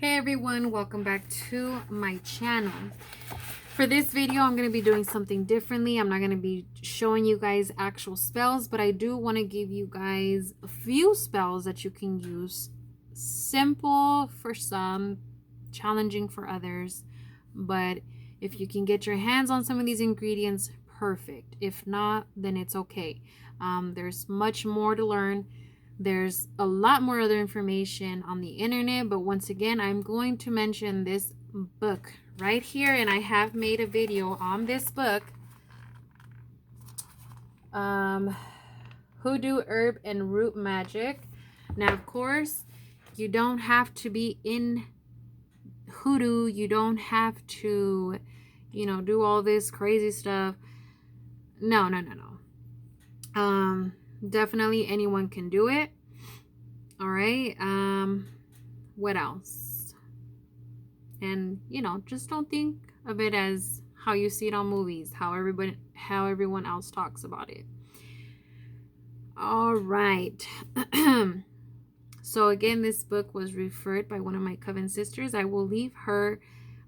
Hey everyone, welcome back to my channel. For this video, I'm going to be doing something differently. I'm not going to be showing you guys actual spells, but I do want to give you guys a few spells that you can use. Simple for some, challenging for others, but if you can get your hands on some of these ingredients, perfect. If not, then it's okay. There's much more to learn. There's a lot more other information on the internet, but once again, I'm going to mention this book right here, and I have made a video on this book, Hoodoo Herb and Root Magic. Now, of course, you don't have to be in hoodoo. You don't have to, do all this crazy stuff. No. Definitely anyone can do it. All right. What else? And just don't think of it as how you see it on movies, how everyone else talks about it. All right. So again, this book was referred by one of my Coven sisters. I will leave her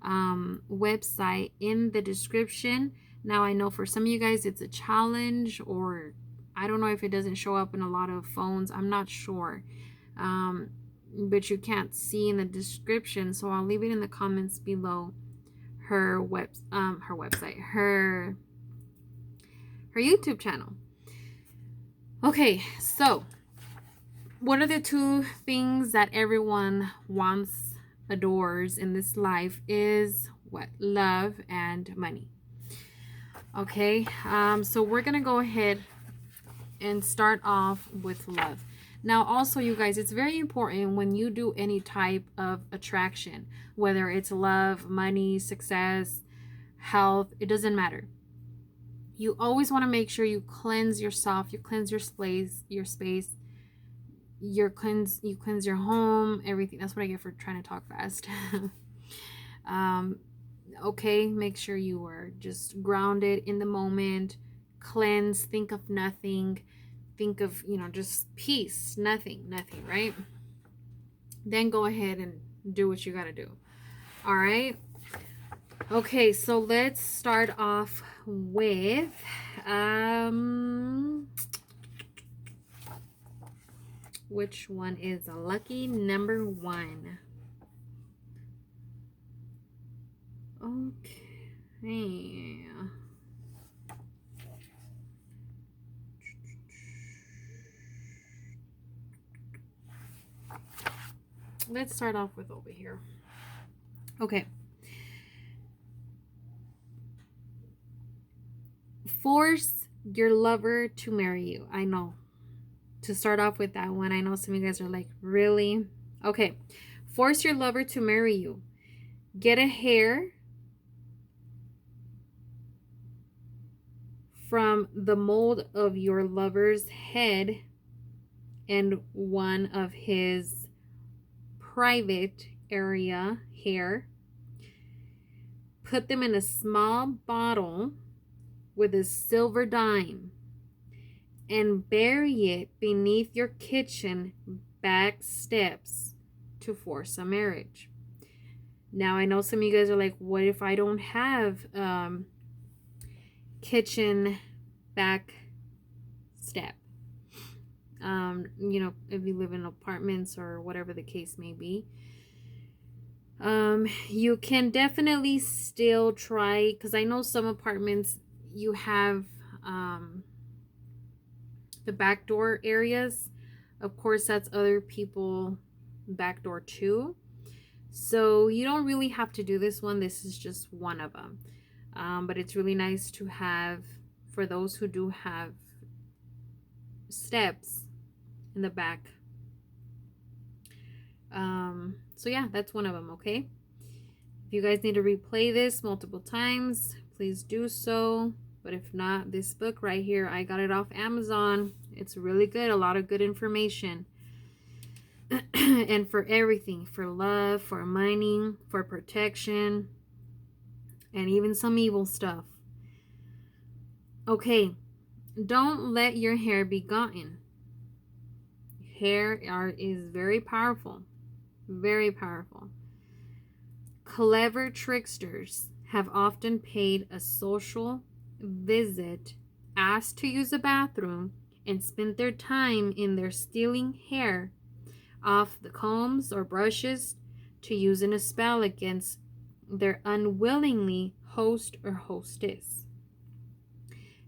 website in the description. Now, I know for some of you guys it's a challenge, or I don't know if it doesn't show up in a lot of phones. I'm not sure. But you can't see in the description, so I'll leave it in the comments below. Her website, her YouTube channel. Okay, so what are the two things that everyone wants, adores in this life? Is what? Love and money. Okay, so we're gonna go ahead and start off with love. Now, also, you guys, it's very important when you do any type of attraction, whether it's love, money, success, health, it doesn't matter. You always want to make sure you cleanse yourself, you cleanse your space, you cleanse your home, everything. That's what I get for trying to talk fast. Okay, make sure you are just grounded in the moment, cleanse, think of nothing. Think of, just peace, nothing, right? Then go ahead and do what you got to do. All right. Okay, so let's start off with, which one is a lucky number 1? Okay. Let's start off with over here. Okay. Force your lover to marry you. I know. To start off with that one, I know some of you guys are like, really? Okay. Force your lover to marry you. Get a hair from the mold of your lover's head and one of his private area hair. Put them in a small bottle with a silver dime and bury it beneath your kitchen back steps to force a marriage. Now, I know some of you guys are like, what if I don't have kitchen back step? If you live in apartments or whatever the case may be, you can definitely still try, because I know some apartments you have the back door areas. Of course, that's other people back door too, so you don't really have to do this one. This is just one of them, but it's really nice to have for those who do have steps in the back. So yeah, that's one of them. Okay, if you guys need to replay this multiple times, please do so. But if not, this book right here, I got it off Amazon. It's really good. A lot of good information. And for everything, for love, for money, for protection, and even some evil stuff. Okay, don't let your hair be gotten. Hair is very powerful. Very powerful. Clever tricksters have often paid a social visit, asked to use a bathroom, and spent their time in there stealing hair off the combs or brushes to use in a spell against their unwillingly host or hostess.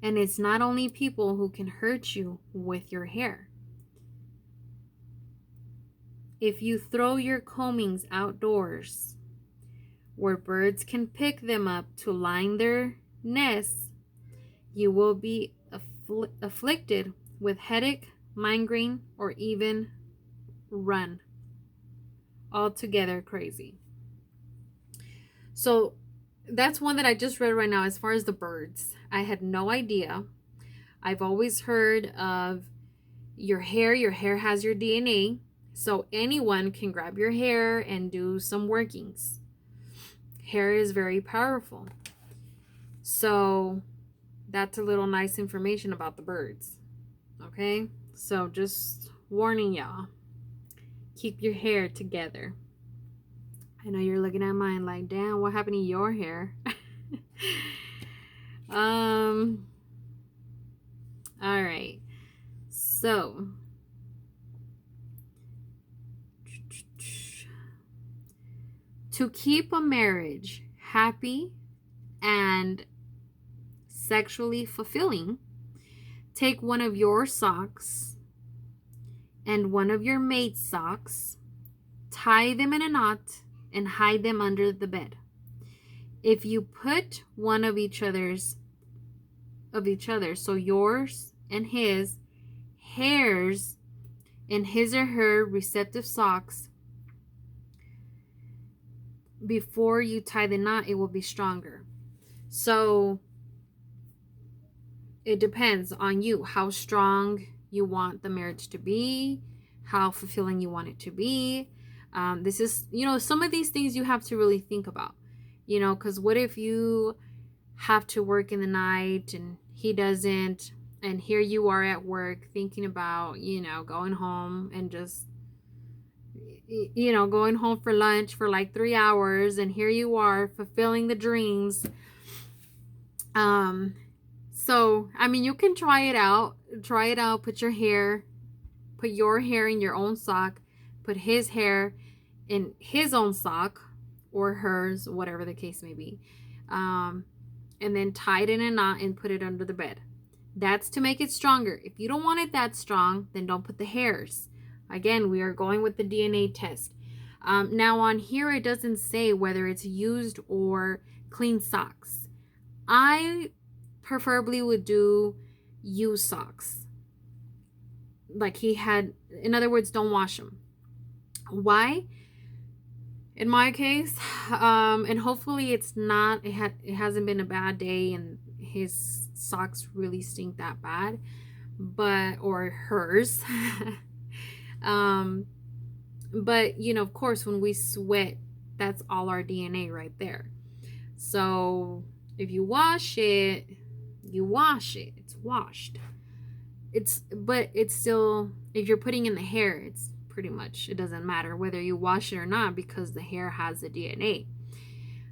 And it's not only people who can hurt you with your hair. If you throw your combings outdoors where birds can pick them up to line their nests, you will be afflicted with headache, migraine, or even run. Altogether crazy. So that's one that I just read right now as far as the birds. I had no idea. I've always heard of your hair has your DNA. So anyone can grab your hair and do some workings. Hair is very powerful. So that's a little nice information about the birds. Okay? So just warning y'all. Keep your hair together. I know you're looking at mine like, damn, what happened to your hair? All right. So to keep a marriage happy and sexually fulfilling, take one of your socks and one of your mate's socks, tie them in a knot, and hide them under the bed. If you put one of each other, so yours and his, hairs in his or her receptive socks, before you tie the knot, it will be stronger. So it depends on you, how strong you want the marriage to be, how fulfilling you want it to be. This is, some of these things you have to really think about, because what if you have to work in the night and he doesn't, and here you are at work thinking about, going home and just, going home for lunch for like 3 hours, and here you are fulfilling the dreams. So, you can try it out, put your hair in your own sock, put his hair in his own sock or hers, whatever the case may be, and then tie it in a knot and put it under the bed. That's to make it stronger. If you don't want it that strong, then don't put the hairs. Again, we are going with the DNA test. Now on here, it doesn't say whether it's used or clean socks. I preferably would do used socks. Like he had, in other words, don't wash them. Why? In my case, and hopefully it's not, it hasn't been a bad day and his socks really stink that bad, or hers. But of course, when we sweat, that's all our DNA right there. So if you wash it, it's washed. But it's still, if you're putting in the hair, it's pretty much, it doesn't matter whether you wash it or not, because the hair has the DNA.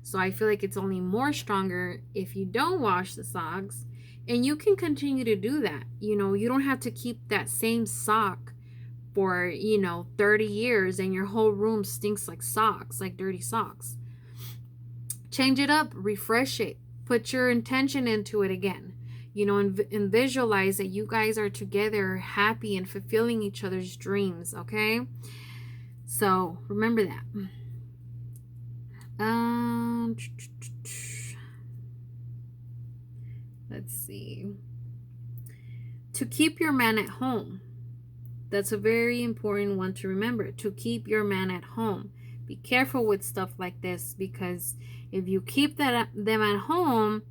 So I feel like it's only more stronger if you don't wash the socks, and you can continue to do that. You don't have to keep that same sock for 30 years and your whole room stinks like socks, like dirty socks. Change it up, refresh it, put your intention into it again, and visualize that you guys are together, happy and fulfilling each other's dreams. Okay, so remember that. Let's see. To keep your man at home. That's a very important one to remember. To keep your man at home. Be careful with stuff like this, because if you keep them at home,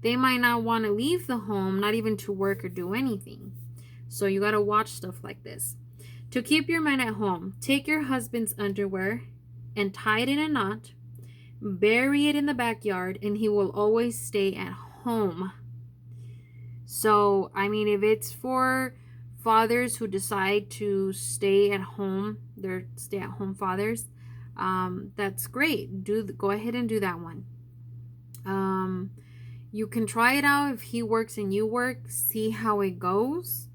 they might not want to leave the home, not even to work or do anything. So you got to watch stuff like this. To keep your man at home, take your husband's underwear and tie it in a knot. Bury it in the backyard, and he will always stay at home. So, if it's for fathers who decide to stay at home, they're stay-at-home fathers, that's great. Go ahead and do that one. You can try it out. If he works and you work, see how it goes.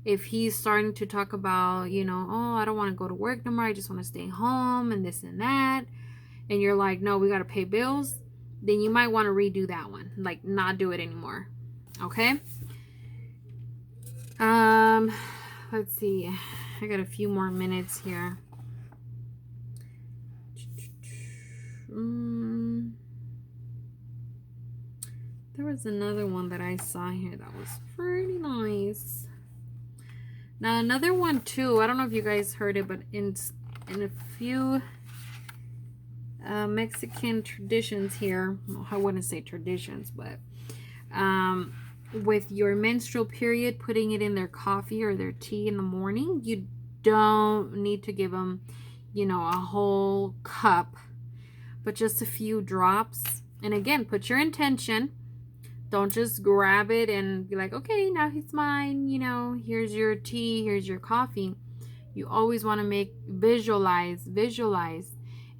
If he's starting to talk about, oh, I don't want to go to work no more, I just want to stay home and this and that, and you're like, no, we got to pay bills, then you might want to redo that one, like not do it anymore. Okay. Let's see, I got a few more minutes here. There was another one that I saw here that was pretty nice. Now another one too, I don't know if you guys heard it, but in a few Mexican traditions here, well, I wouldn't say traditions, but with your menstrual period, putting it in their coffee or their tea in the morning, you don't need to give them, a whole cup, but just a few drops. And again, put your intention. Don't just grab it and be like, okay, now it's mine, here's your tea, here's your coffee. You always want to visualize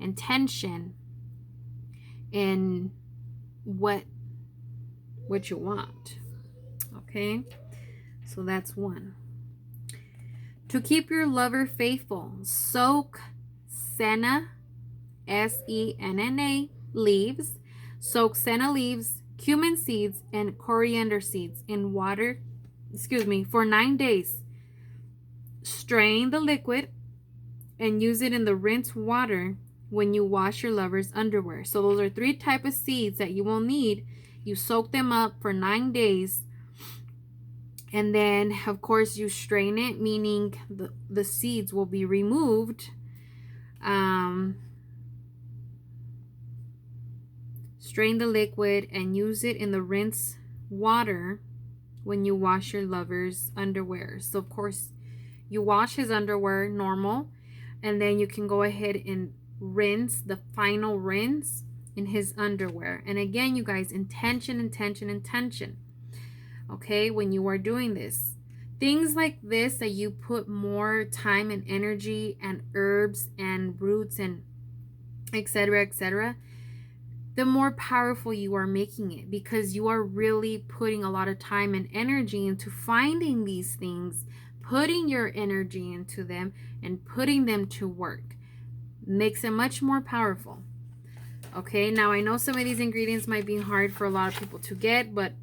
intention in what you want. Okay, so that's one. To keep your lover faithful, soak senna, senna leaves, soak senna leaves, cumin seeds, and coriander seeds in water, for 9 days. Strain the liquid and use it in the rinsed water when you wash your lover's underwear. So those are 3 types of seeds that you will need. You soak them up for 9 days. And then, of course, you strain it, meaning the seeds will be removed. Strain the liquid and use it in the rinse water when you wash your lover's underwear. So, of course, you wash his underwear normal, and then you can go ahead and rinse the final rinse in his underwear. And again, you guys, intention. Okay, when you are doing this, things like this that you put more time and energy and herbs and roots and etc., the more powerful you are making it, because you are really putting a lot of time and energy into finding these things, putting your energy into them and putting them to work. Makes it much more powerful. Okay, now I know some of these ingredients might be hard for a lot of people to get, but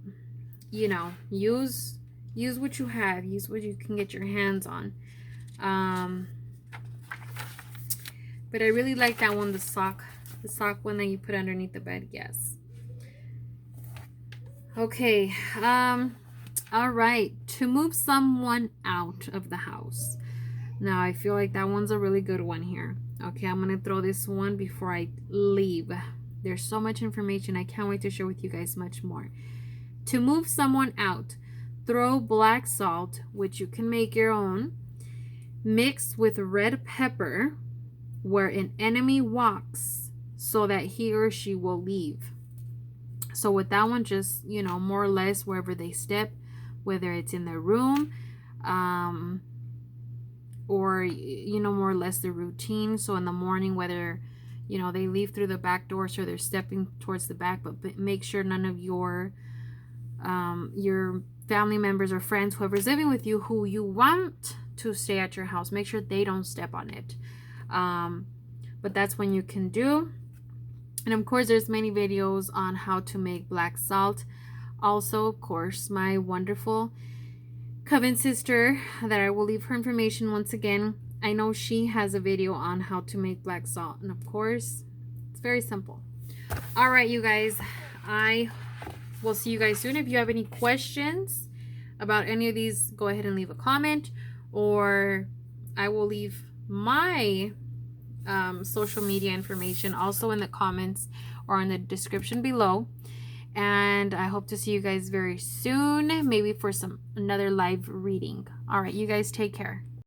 use what you have, use what you can get your hands on. But I really like that one, the sock one that you put underneath the bed. Yes. Okay. All right, to move someone out of the house. Now I feel like that one's a really good one here. Okay, I'm gonna throw this one before I leave. There's so much information, I can't wait to share with you guys much more. To move someone out, throw black salt, which you can make your own, mixed with red pepper where an enemy walks, so that he or she will leave. So with that one, just, more or less wherever they step, whether it's in their room, or, more or less the routine. So in the morning, whether, they leave through the back door, so they're stepping towards the back, but make sure none of your family members or friends, whoever's living with you, who you want to stay at your house, make sure they don't step on it. But that's when you can do. And of course, there's many videos on how to make black salt. Also, of course, my wonderful Coven sister, that I will leave her information once again. I know she has a video on how to make black salt. And of course, it's very simple. All right, you guys, I will see you guys soon. If you have any questions about any of these, go ahead and leave a comment, or I will leave my social media information also in the comments or in the description below. And I hope to see you guys very soon, maybe for another live reading. All right, you guys take care.